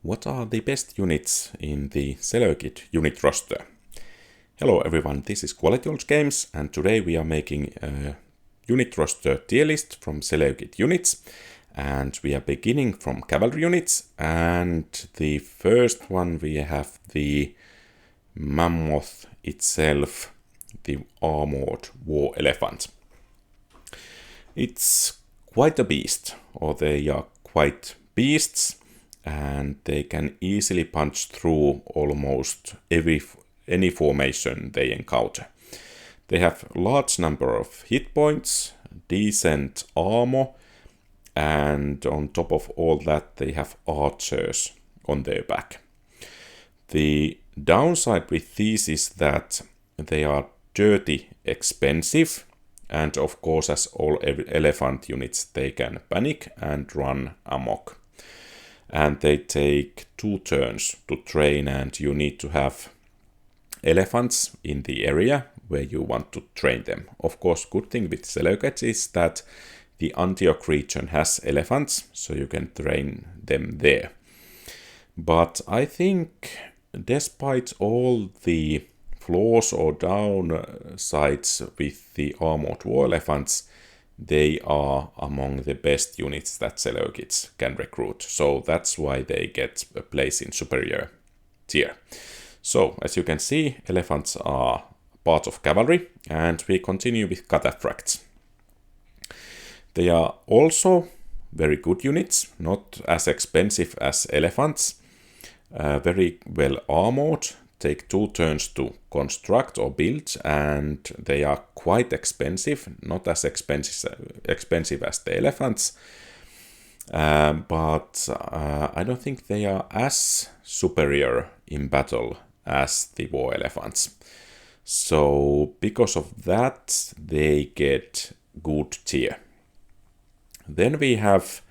What are the best units in the Seleucid unit roster? Hello everyone, this is Quality Games, and today we are making a unit roster tier list from Seleucid units, and we are beginning from Cavalry units, and the first one we have the Mammoth itself, the armored war elephant. It's quite a beast, or they are quite beasts, and they can easily punch through almost any formation they encounter. They have a large number of hit points, decent armor, and on top of all that they have archers on their back. The downside with these is that they are dirty expensive, and of course, as all elephant units, they can panic and run amok. And they take 2 turns to train, and you need to have elephants in the area where you want to train them. Of course, good thing with Seleucids is that the Antioch region has elephants, so you can train them there. But I think despite all the flaws or downsides with the armored war elephants, they are among the best units that Seleucids can recruit. So that's why they get a place in superior tier. So as you can see, elephants are part of cavalry, and we continue with cataphracts. They are also very good units, not as expensive as elephants, very well armored, take 2 turns to construct or build, and they are quite expensive, not as expensive as the elephants, but I don't think they are as superior in battle as the war elephants. So because of that, they get good tier. Then we have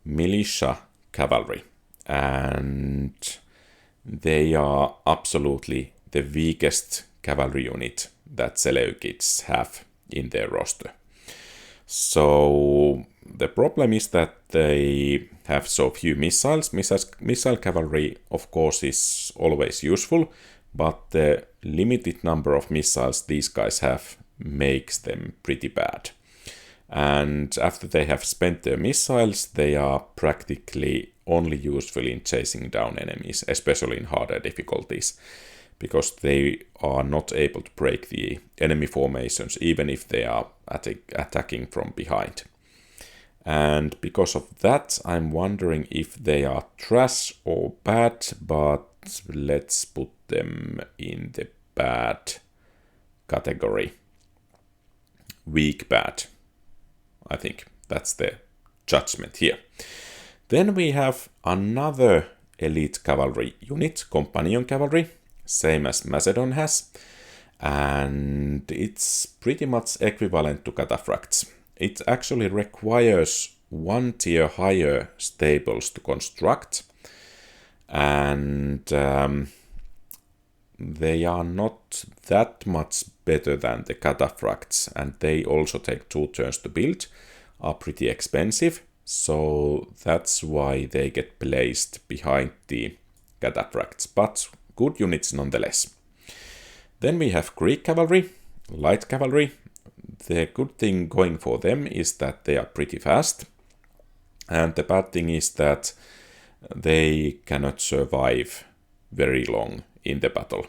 militia cavalry, and they are absolutely the weakest cavalry unit that Seleucids have in their roster. So the problem is that they have so few missiles. Missile cavalry, of course, is always useful, but the limited number of missiles these guys have makes them pretty bad. And after they have spent their missiles, they are practically only useful in chasing down enemies, especially in harder difficulties, because they are not able to break the enemy formations, even if they are attacking from behind. And because of that, I'm wondering if they are trash or bad, but let's put them in the bad category. Weak bad. I think that's the judgment here. Then we have another elite cavalry unit, companion cavalry, same as Macedon has, and it's pretty much equivalent to cataphracts. It actually requires 1 tier higher stables to construct, and they are not that much better than the cataphracts, and they also take 2 turns to build, are pretty expensive, so that's why they get placed behind the cataphracts, but good units nonetheless. Then we have Greek cavalry, light cavalry. The good thing going for them is that they are pretty fast, and the bad thing is that they cannot survive very long in the battle.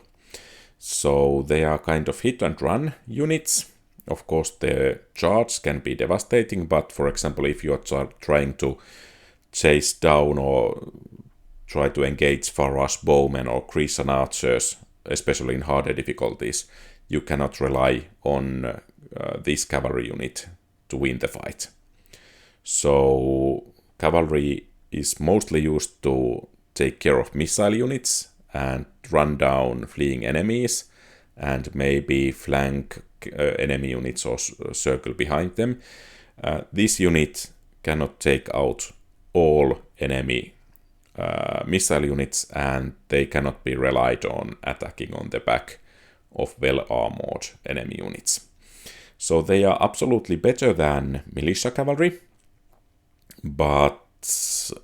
So they are kind of hit and run units. Of course, the charge can be devastating, but for example, if you are trying to chase down or try to engage Pharaoh's bowmen or Cretan archers, especially in harder difficulties, you cannot rely on this cavalry unit to win the fight. So cavalry is mostly used to take care of missile units and run down fleeing enemies, and maybe flank enemy units or circle behind them. This unit cannot take out all enemy missile units, and they cannot be relied on attacking on the back of well-armored enemy units. So they are absolutely better than militia cavalry, but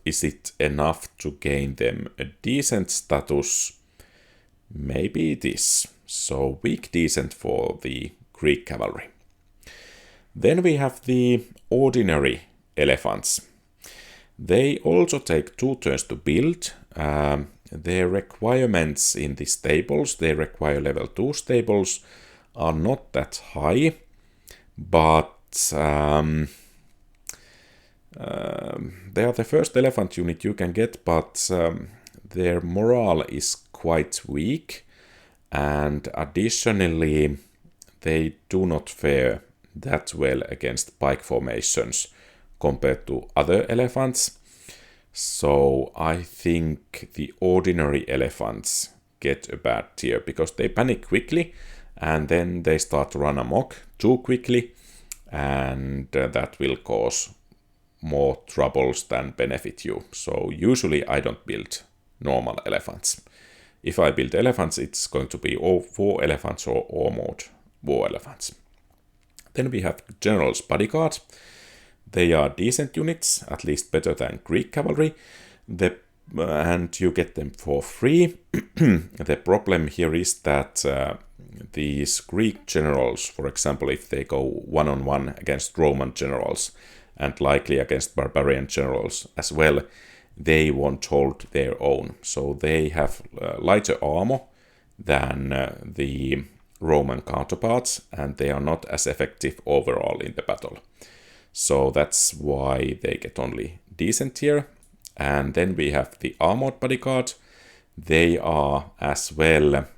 is it enough to gain them a decent status? Maybe it is. So weak decent for the Greek cavalry. Then we have the ordinary elephants. They also take 2 turns to build. Their requirements in the stables, they require level 2 stables, are not that high, but they are the first elephant unit you can get, but their morale is quite weak, and additionally they do not fare that well against pike formations compared to other elephants. So I think the ordinary elephants get a bad tier because they panic quickly and then they start to run amok too quickly, and that will cause more troubles than benefit you. So usually I don't build normal elephants. If I build elephants, it's going to be war elephants or armored war elephants. Then we have General's Bodyguard. They are decent units, at least better than Greek cavalry, and you get them for free. The problem here is that these Greek generals, for example, if they go one-on-one against Roman generals, and likely against barbarian generals as well, they won't hold their own. So they have lighter armor than the Roman counterparts, and they are not as effective overall in the battle. So that's why they get only decent tier. And then we have the armored bodyguard. They are as well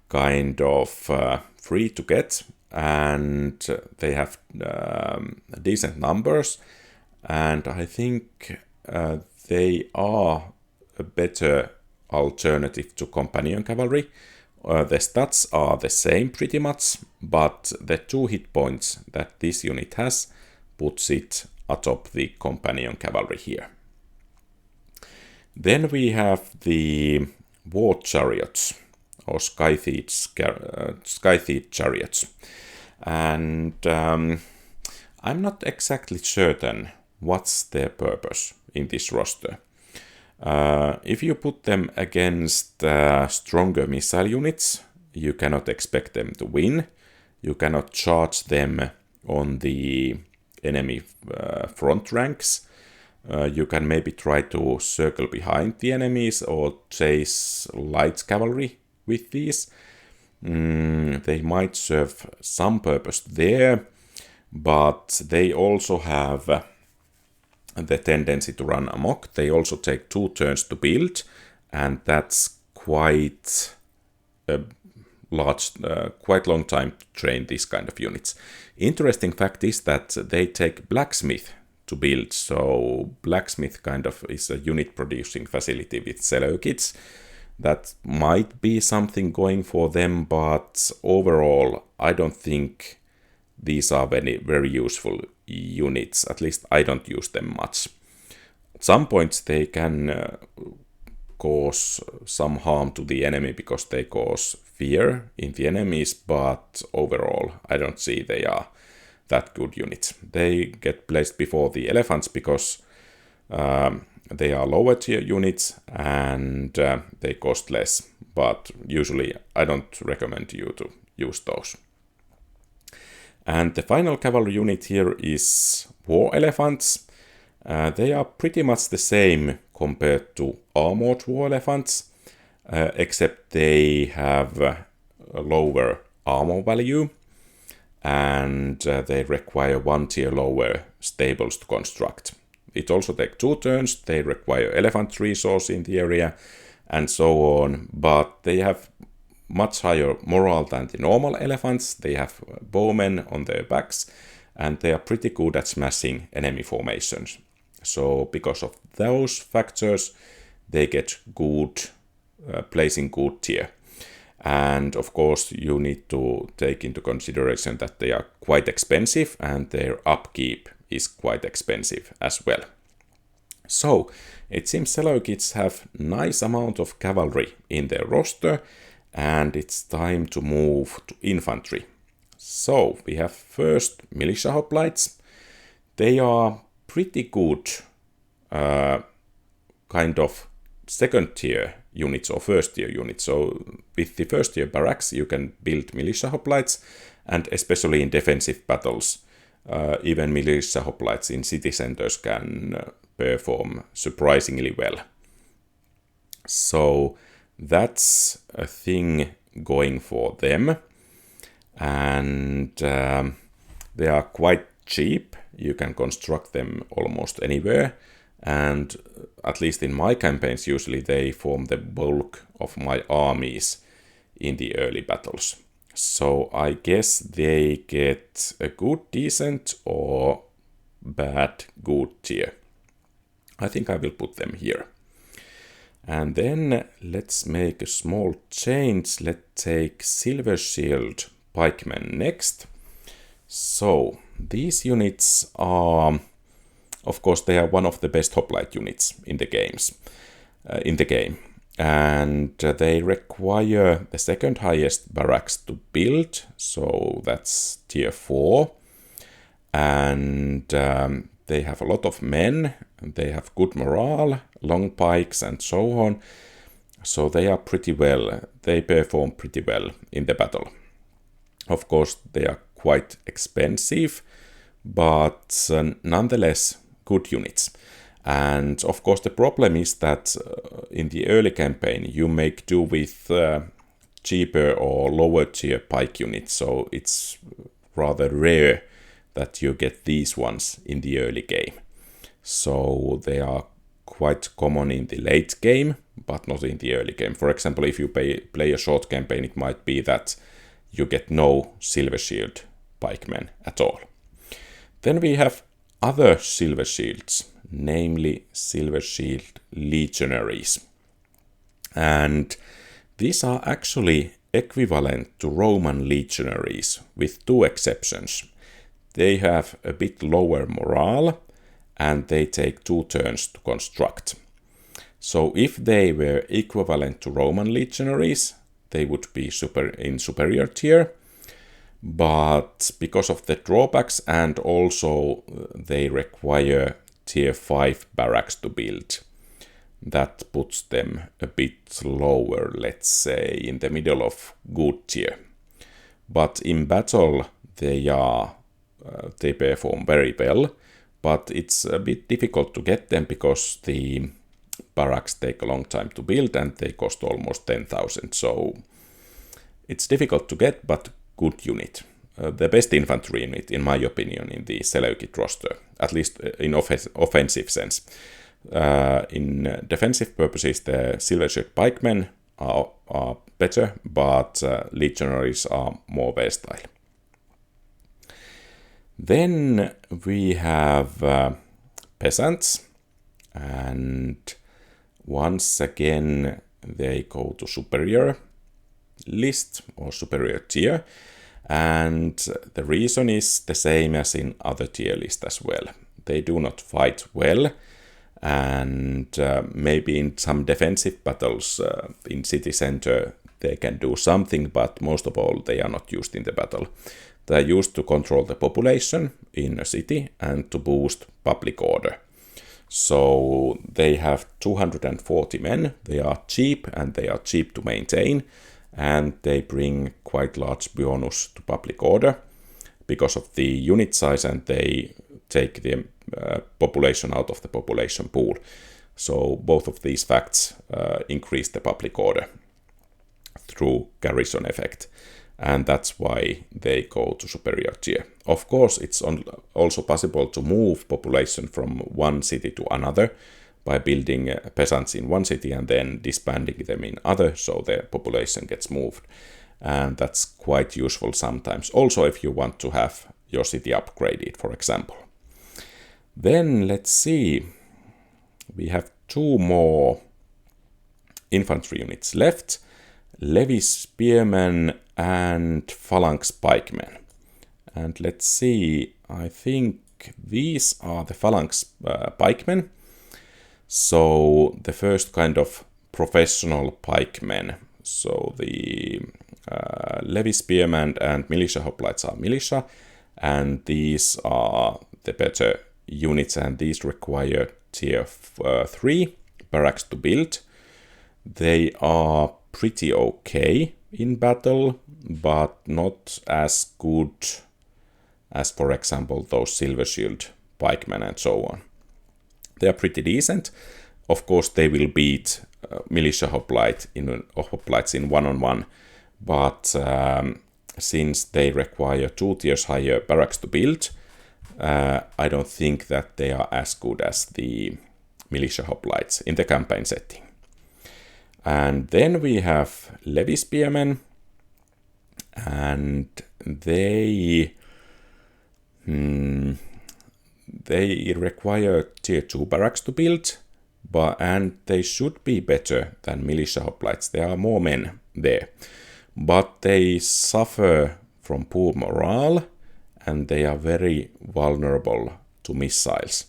kind of free to get, and they have decent numbers, and I think they are a better alternative to companion cavalry. The stats are the same pretty much, but the 2 hit points that this unit has puts it atop the companion cavalry here. Then we have the war chariots, or scythed chariots. And I'm not exactly certain what's their purpose in this roster. If you put them against stronger missile units, you cannot expect them to win. You cannot charge them on the enemy front ranks. You can maybe try to circle behind the enemies or chase light cavalry with these. They might serve some purpose there, but they also have the tendency to run amok. They also take 2 turns to build, and that's quite a quite long time to train these kind of units. Interesting fact is that they take blacksmith to build, so blacksmith kind of is a unit producing facility with Seleucids. That might be something going for them, but overall I don't think these are very useful units. At least I don't use them much. At some points they can cause some harm to the enemy because they cause fear in the enemies, but overall I don't see they are that good units. They get placed before the elephants because they are lower tier units and they cost less, but usually I don't recommend you to use those. And the final cavalry unit here is war elephants. They are pretty much the same compared to armored war elephants, except they have a lower armor value, and they require 1 tier lower stables to construct. It also takes 2 turns, they require elephant resource in the area, and so on, but they have much higher morale than the normal elephants. They have bowmen on their backs, and they are pretty good at smashing enemy formations. So because of those factors, they get good place in good tier. And of course, you need to take into consideration that they are quite expensive and their upkeep is quite expensive as well. So it seems Seleucids have nice amount of cavalry in their roster, and it's time to move to infantry. So we have first militia hoplites. They are pretty good kind of second tier units or first tier units. So with the first tier barracks you can build militia hoplites, and especially in defensive battles even militia hoplites in city centers can perform surprisingly well. So that's a thing going for them, and they are quite cheap. You can construct them almost anywhere, and at least in my campaigns usually they form the bulk of my armies in the early battles. So I guess they get a good, decent, or bad, good tier. I think I will put them here. And then let's make a small change. Let's take Silver Shield Pikemen next. So these units are, of course, they are one of the best hoplite units in the game. And they require the second highest barracks to build, so that's tier 4. And they have a lot of men, they have good morale, long pikes and so on. So they are pretty well, they perform pretty well in the battle. Of course, they are quite expensive, but nonetheless good units. And of course the problem is that in the early campaign you make do with cheaper or lower tier pike units, so it's rather rare that you get these ones in the early game. So they are quite common in the late game, but not in the early game. For example, if you play a short campaign, it might be that you get no Silver Shield pikemen at all. Then we have other Silver Shields, namely Silver Shield Legionaries. And these are actually equivalent to Roman legionaries, with two exceptions. They have a bit lower morale, and they take 2 turns to construct. So if they were equivalent to Roman legionaries, they would be in superior tier. But because of the drawbacks, and also they require tier 5 barracks to build, that puts them a bit lower, let's say in the middle of good tier. But in battle they perform very well, but it's a bit difficult to get them because the barracks take a long time to build and they cost almost 10,000. So it's difficult to get, but good unit. The best infantry unit, in my opinion, in the Seleucid roster, at least in offensive sense. In defensive purposes, the Silver Shield pikemen are better, but legionaries are more versatile. Then we have peasants, and once again they go to superior list or superior tier, and the reason is the same as in other tier lists as well. They do not fight well, and maybe in some defensive battles in city center they can do something, but most of all they are not used in the battle. They are used to control the population in a city and to boost public order. So they have 240 men, they are cheap and they are cheap to maintain, and they bring quite large bonus to public order because of the unit size, and they take the population out of the population pool. So both of these facts increase the public order through garrison effect, and that's why they go to superior tier. Of course, it's also possible to move population from one city to another by building peasants in one city and then disbanding them in other, so the population gets moved. And that's quite useful sometimes, also if you want to have your city upgraded, for example. Then let's see, we have 2 more infantry units left, Levy Spearmen and Phalanx Pikemen. And let's see, I think these are the Phalanx Pikemen. So the first kind of professional pikemen. So the Levy Spearmen and Militia Hoplites are militia, and these are the better units, and these require tier 3 barracks to build. They are pretty okay in battle, but not as good as, for example, those Silver Shield pikemen and so on. They are pretty decent. Of course, they will beat militia hoplites in one-on-one, but since they require 2 tiers higher barracks to build, I don't think that they are as good as the militia hoplites in the campaign setting. And then we have Levy Spearmen, and they require tier 2 barracks to build, and they should be better than militia hoplites. There are more men there, but they suffer from poor morale, and they are very vulnerable to missiles.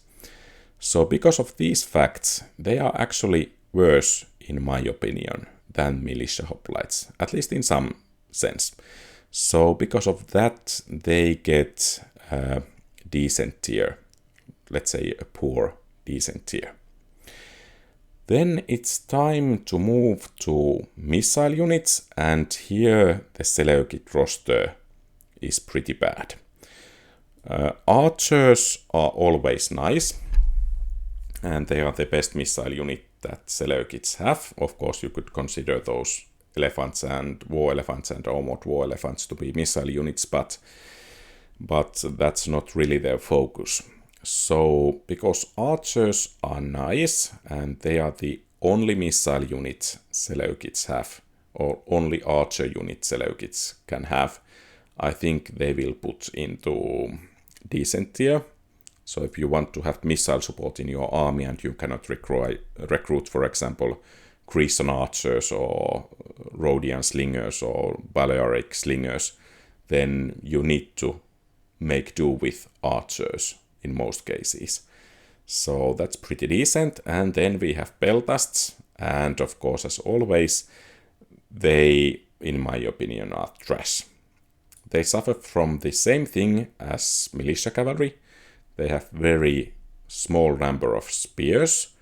So because of these facts, they are actually worse, in my opinion, than militia hoplites, at least in some sense. So because of that, they get a decent tier, let's say a poor decent tier. Then it's time to move to missile units, and here the Seleucid roster is pretty bad. Archers are always nice, and they are the best missile unit that Seleucids have. Of course, you could consider those elephants and war elephants and armored war elephants to be missile units, but that's not really their focus. So, because archers are nice, and they are the only missile unit Seleucids have, or only archer unit Seleucids can have, I think they will put into decent tier. So if you want to have missile support in your army and you cannot recruit, for example, Grecian archers or Rhodian slingers or Balearic slingers, then you need to make do with archers in most cases. So that's pretty decent. And then we have peltasts, and of course, as always, they, in my opinion, are trash. They suffer from the same thing as militia cavalry. They have very small number of spears,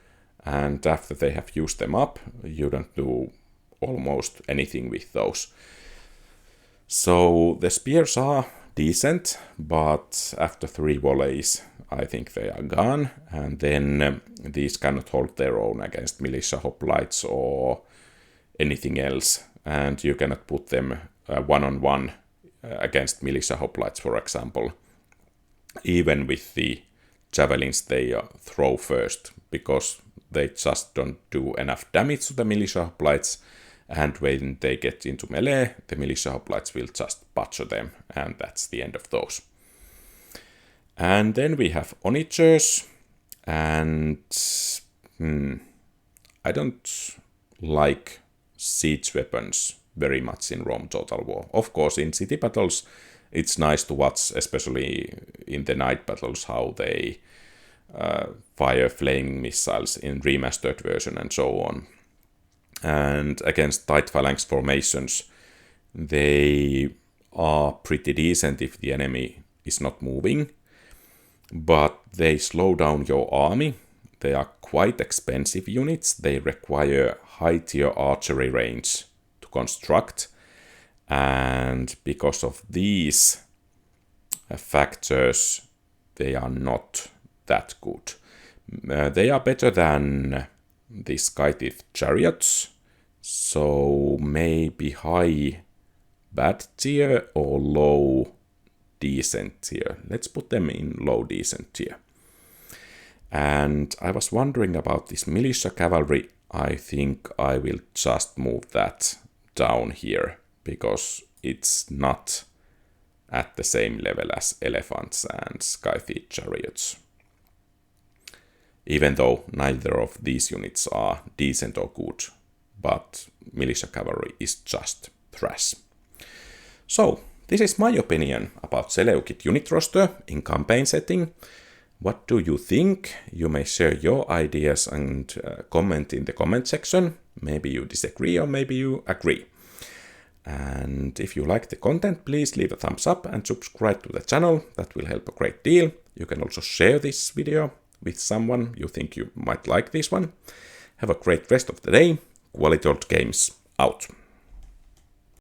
and after they have used them up, you don't do almost anything with those. So the spears are decent, but after 3 volleys, I think they are gone, and then these cannot hold their own against militia hoplites or anything else, and you cannot put them one-on-one against militia hoplites, for example, even with the javelins they throw first, because they just don't do enough damage to the militia hoplites, and when they get into melee, the militia hoplites will just butcher them, and that's the end of those. And then we have onagers, and I don't like siege weapons very much in Rome Total War. Of course, in city battles, it's nice to watch, especially in the night battles, how they fire flaming missiles in remastered version and so on. And against tight phalanx formations, they are pretty decent if the enemy is not moving, but they slow down your army. They are quite expensive units. They require high tier archery range to construct, and because of these factors, they are not that good. They are better than the Scythian chariots, so maybe high bad tier or low decent tier. Let's put them in low decent tier. And I was wondering about this militia cavalry. I think I will just move that down here, because it's not at the same level as elephants and Scythian chariots. Even though neither of these units are decent or good, but militia cavalry is just trash. So, this is my opinion about Seleucid unit roster in campaign setting. What do you think? You may share your ideas and comment in the comment section. Maybe you disagree or maybe you agree. And if you like the content, please leave a thumbs up and subscribe to the channel. That will help a great deal. You can also share this video with someone you think you might like this one. Have a great rest of the day. Quality Old Games out.